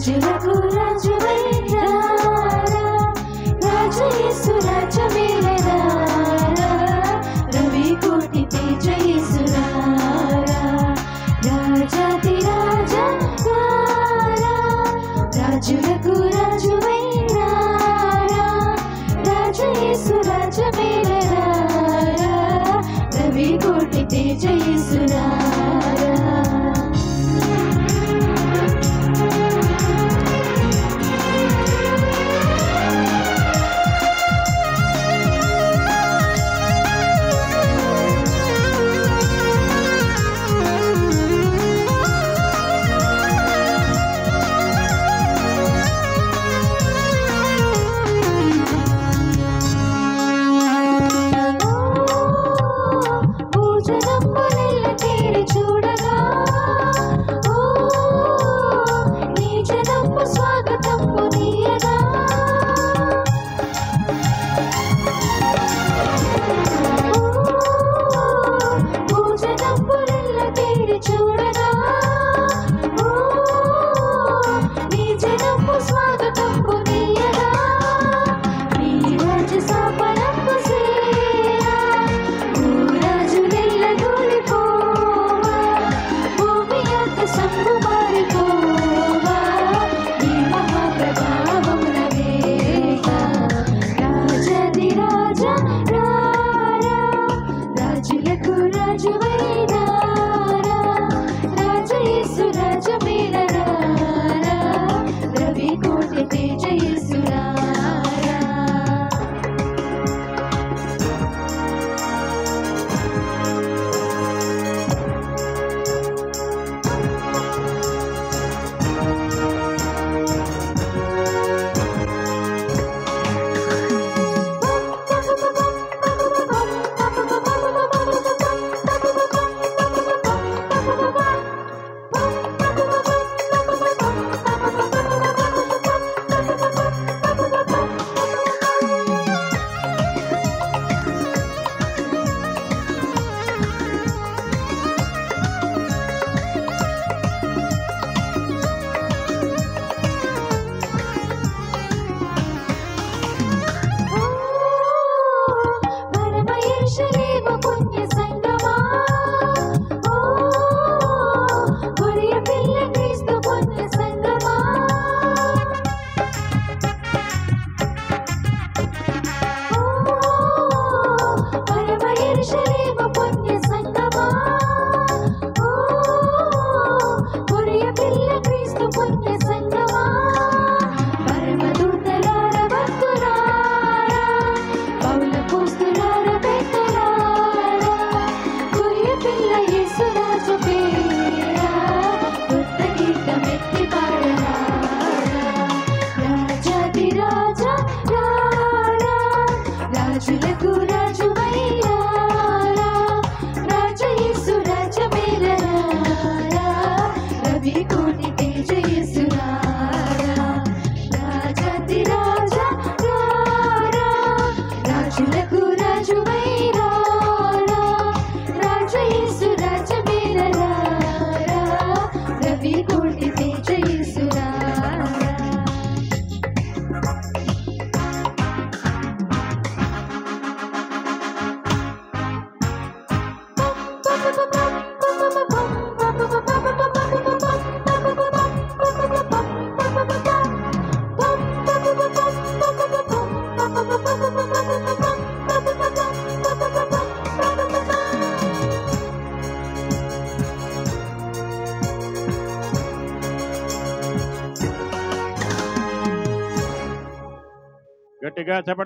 రాజులకు రాజువై రారా, రాజు యేసు రాజమేలరా, రవి కోటి తేజ యేసు రారా, రాజాది రాజా రారా, రాజులకు రాజువై రారా, రాజు యేసు రాజమేలరా, రవి కోటి తేజ యేసు రారా. రాజులకు రాజువై రారా, రాజు యేసు రాజమేలరా, రవి కోటి తేజ యేసు రారా, రాజాది రాజా రారా, రాజులకు రాజువై రారా, రాజు యేసు రాజమేలరా, రవి కోటి తేజ యేసు రారా. గట్టిగా చెప్పండి.